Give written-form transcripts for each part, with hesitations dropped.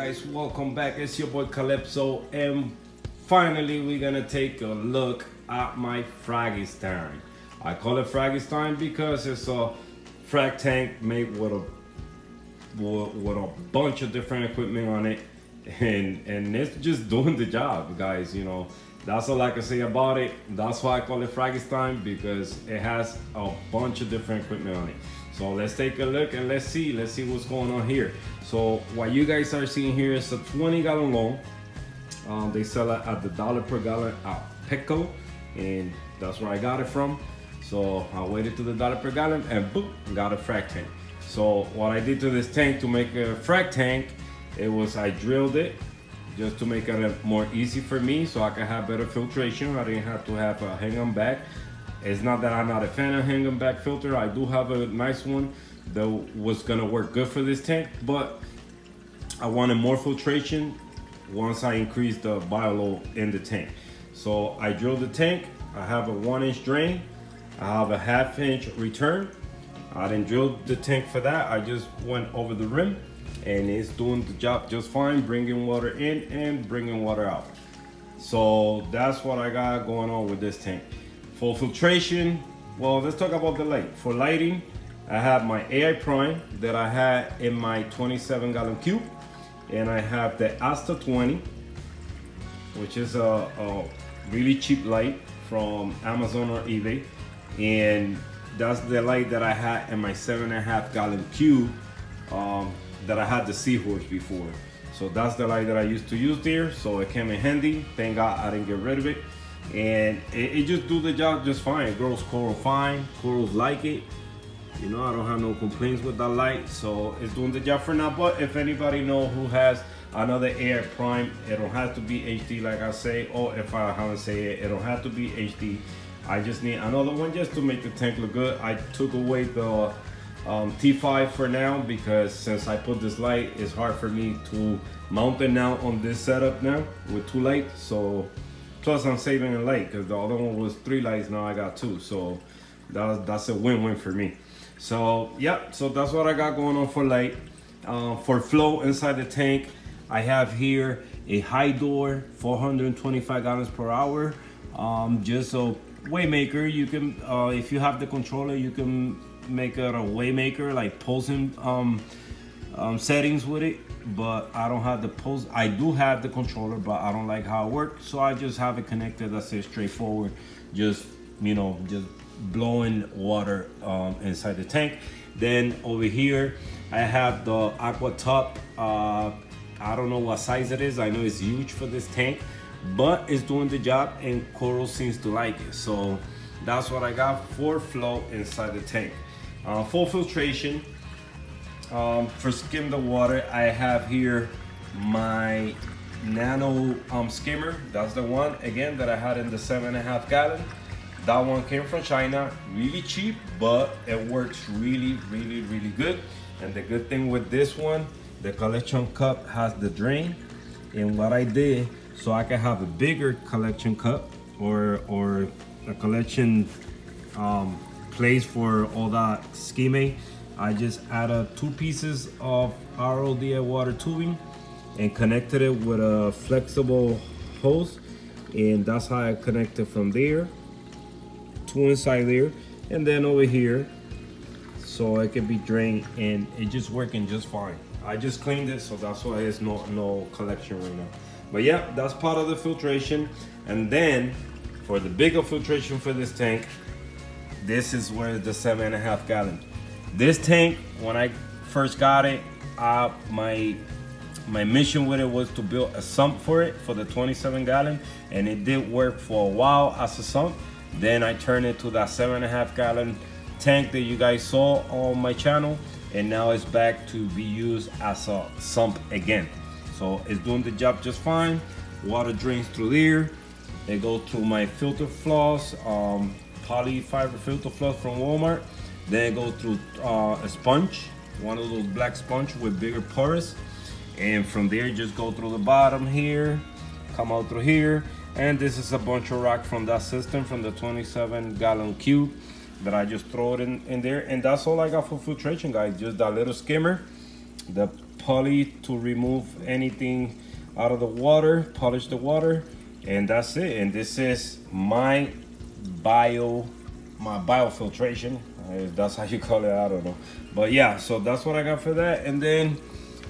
guys, welcome back. It's your boy Calypso, and finally we're gonna take a look at my FRAGINSTEIN. I call it FRAGINSTEIN because it's a frag tank made with a bunch of different equipment on it, and it's just doing the job, guys. You know, that's all I can say about it. That's why I call it FRAGINSTEIN, because it has a bunch of different equipment on it. So let's take a look and let's see what's going on here. So what you guys are seeing here is a 20-gallon loan. They sell it at the $1 per gallon at Petco, and that's where I got it from. So I waited to the $1 per gallon and boom, got a frag tank. So what I did to this tank to make a frag tank, it was I drilled it just to make it more easy for me so I could have better filtration. I didn't have to have a hang on back. It's not that I'm not a fan of hang on back filter. I do have a nice one that was gonna work good for this tank, but I wanted more filtration once I increased the bio load in the tank. So I drilled the tank. I have a 1-inch drain. I have a 1/2-inch return. I didn't drill the tank for that. I just went over the rim, and it's doing the job just fine, bringing water in and bringing water out. So that's what I got going on with this tank. For filtration, well, let's talk about the light. For lighting, I have my AI Prime that I had in my 27-gallon cube, and I have the Asta 20, which is a really cheap light from Amazon or eBay, and that's the light that I had in my 7.5-gallon cube that I had the Seahorse before. So that's the light that I used to use there, so it came in handy. Thank God I didn't get rid of it, and it just do the job just fine. It grows coral fine, corals like it. You know, I don't have no complaints with that light, so it's doing the job for now. But if anybody know who has another AI Prime, it don't have to be HD like I say, or if I haven't say it, it don't have to be HD. I just need another one just to make the tank look good. I took away the T5 for now, because since I put this light, it's hard for me to mount it now on this setup now with 2 lights. So plus I'm saving a light, because the other one was 3 lights, now I got 2. So that's a win-win for me. So yeah, so that's what I got going on for light. For flow inside the tank, I have here a high door, 425 gallons per hour. Just a Waymaker. You can, if you have the controller, you can make it a Waymaker, like pulsing settings with it. But I don't have the pulse. I do have the controller, but I don't like how it works. So I just have it connected. That's it, straightforward. Just, you know, just blowing water inside the tank. Then over here I have the aqua top. I don't know what size it is. I know it's huge for this tank, but it's doing the job, and coral seems to like it. So that's what I got for flow inside the tank. For filtration, for skim the water, I have here my nano skimmer. That's the one again that I had in the 7.5 gallon. That one came from China, really cheap, but it works really good. And the good thing with this one, the collection cup has the drain. And what I did, so I can have a bigger collection cup or a collection place for all that skimming, I just added 2 pieces of RODI water tubing and connected it with a flexible hose. And that's how I connected from there. 2 inside there, and then over here, so it can be drained, and it's just working just fine. I just cleaned it, so that's why there's no collection right now. But yeah, that's part of the filtration. And then for the bigger filtration for this tank, this is where the 7.5 gallon. This tank, when I first got it, my mission with it was to build a sump for it for the 27 gallon, and it did work for a while as a sump. Then I turned it to that 7.5 gallon tank that you guys saw on my channel, and now it's back to be used as a sump again. So it's doing the job just fine. Water drains through there. It goes through my filter floss, poly fiber filter floss from Walmart. Then it goes through a sponge, one of those black sponge with bigger pores, and from there just go through the bottom here, come out through here. And this is a bunch of rock from that system, from the 27-gallon cube that I just throw it in there. And that's all I got for filtration, guys. Just that little skimmer, the poly to remove anything out of the water, polish the water, and that's it. And this is my biofiltration. If that's how you call it, I don't know. But yeah, so that's what I got for that. And then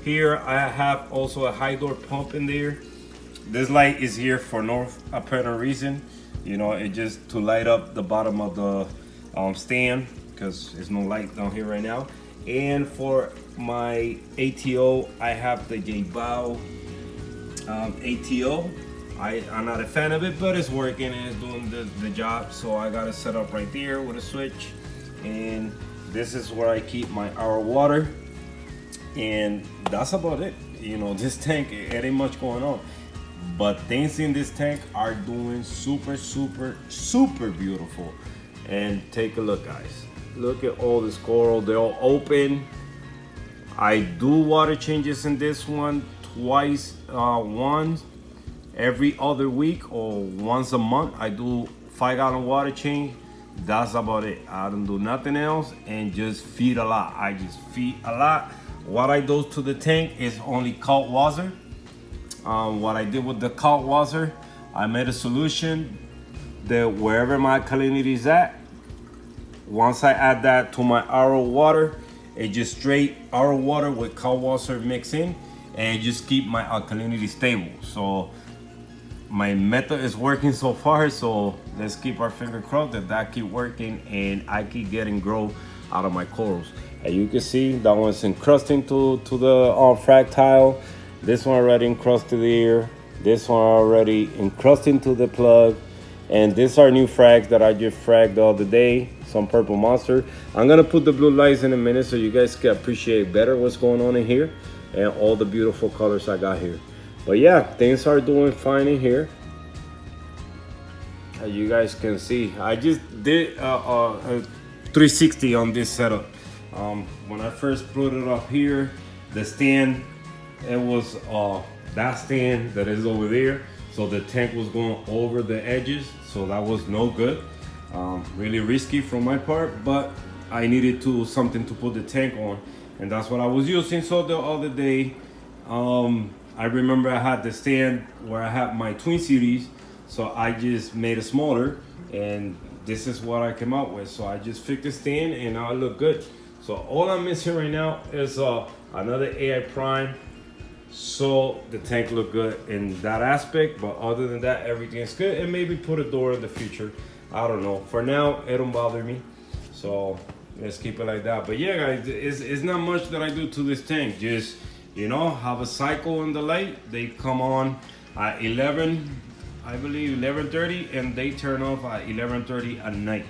here I have also a high door pump in there. This light is here for no apparent reason. You know, it just to light up the bottom of the stand, because there's no light down here right now. And for my ATO, I have the J-Bow ATO. I'm not a fan of it, but it's working and it's doing the job. So I got it set up right there with a switch. And this is where I keep my our water. And that's about it. You know, this tank, it ain't much going on. But things in this tank are doing super, super, super beautiful. And take a look, guys. Look at all this coral, they're all open. I do water changes in this one twice, once every other week or once a month. I do 5-gallon water change. That's about it. I don't do nothing else and just feed a lot. I just feed a lot. What I do to the tank is only cold water. What I did with the cold water, I made a solution that wherever my alkalinity is at, once I add that to my RO water, it just straight RO water with cold water mixed in and just keep my alkalinity stable. So my method is working so far, so let's keep our finger crossed that keep working and I keep getting growth out of my corals. As you can see, that one's encrusting to the frag tile. This one already encrusted here. This one already encrusting to the plug. And these are new frags that I just fragged the other day, some purple monster. I'm gonna put the blue lights in a minute so you guys can appreciate better what's going on in here and all the beautiful colors I got here. But yeah, things are doing fine in here. As you guys can see, I just did a 360 on this setup. When I first put it up here, the stand, it was that stand that is over there. So the tank was going over the edges, so that was no good. Really risky from my part, but I needed something to put the tank on, and that's what I was using. So the other day, I remember I had the stand where I had my twin series, so I just made it smaller, and this is what I came out with. So I just fixed the stand, and now it look good. So all I'm missing right now is another AI Prime. So the tank look good in that aspect, but other than that, everything is good. And maybe put a door in the future, I don't know. For now, it don't bother me, so let's keep it like that. But yeah, guys, it's not much that I do to this tank. Just, you know, have a cycle in the light. They come on at 11, I believe 11:30, and they turn off at 11:30 at night.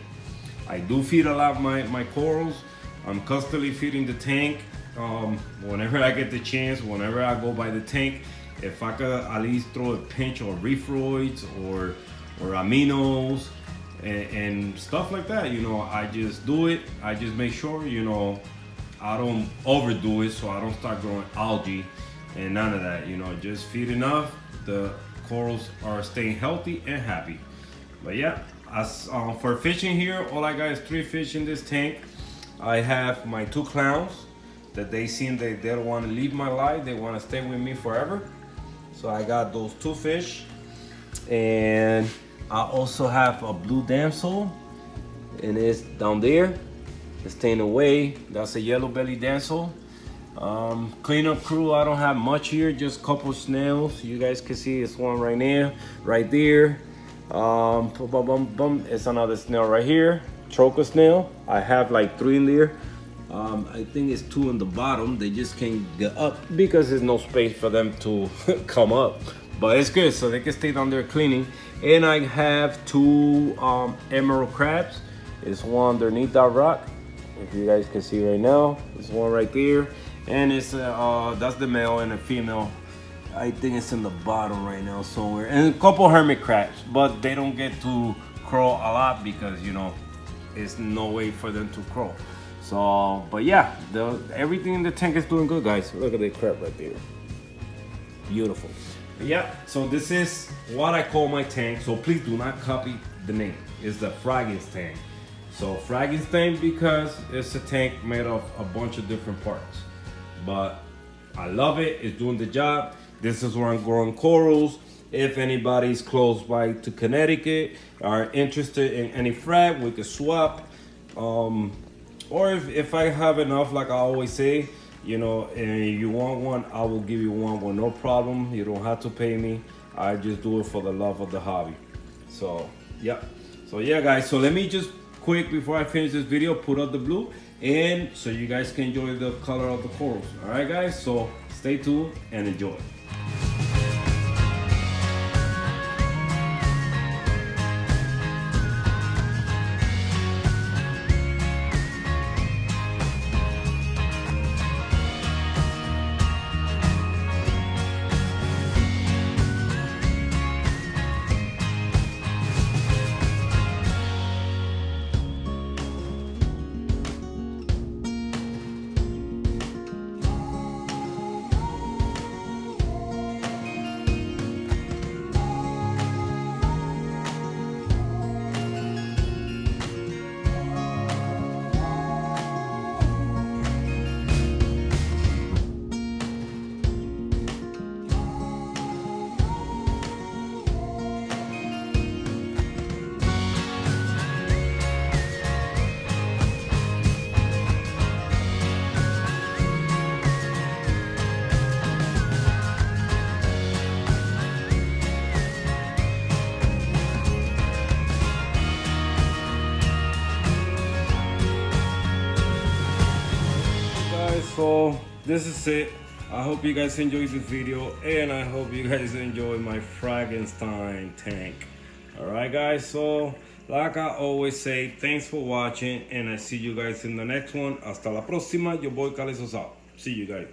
I do feed a lot my corals. I'm constantly feeding the tank. Whenever I get the chance, whenever I go by the tank, if I could at least throw a pinch of reefroids or aminos and stuff like that, you know, I just do it. I just make sure, you know, I don't overdo it, so I don't start growing algae and none of that. You know, just feed enough. The corals are staying healthy and happy. But yeah, as for fishing here, all I got is 3 fish in this tank. I have my 2 clowns that they seem they don't want to leave my life. They want to stay with me forever. So I got those 2 fish. And I also have a blue damsel, and it's down there. It's staying away. That's a yellow belly damsel. Cleanup crew, I don't have much here, just a couple snails. You guys can see it's one right now, right there. It's another snail right here, troca snail. I have like 3 in there. I think it's 2 in the bottom. They just can't get up because there's no space for them to come up. But it's good, so they can stay down there cleaning. And I have 2 emerald crabs. It's one underneath that rock. If you guys can see right now, there's one right there. And it's that's the male and a female. I think it's in the bottom right now somewhere. And a couple hermit crabs, but they don't get to crawl a lot because, you know, there's no way for them to crawl. So, but yeah, everything in the tank is doing good, guys. Look at the crab right there. Beautiful. But yeah, so this is what I call my tank. So please do not copy the name. It's the FRAGINSTEIN. So FRAGINSTEIN because it's a tank made of a bunch of different parts. But I love it. It's doing the job. This is where I'm growing corals. If anybody's close by to Connecticut are interested in any frag, we can swap. Or if I have enough, like I always say, you know, and you want one, I will give you one with no problem. You don't have to pay me. I just do it for the love of the hobby. So, yeah. So, yeah, guys. So, let me just quick, before I finish this video, put up the blue. And so you guys can enjoy the color of the corals. All right, guys. So, stay tuned and enjoy. So this is it. I hope you guys enjoyed this video, and I hope you guys enjoy my FRAGINSTEIN tank. Alright guys, so like I always say, thanks for watching, and I see you guys in the next one. Hasta la próxima. Your boy Calizos out. See you guys.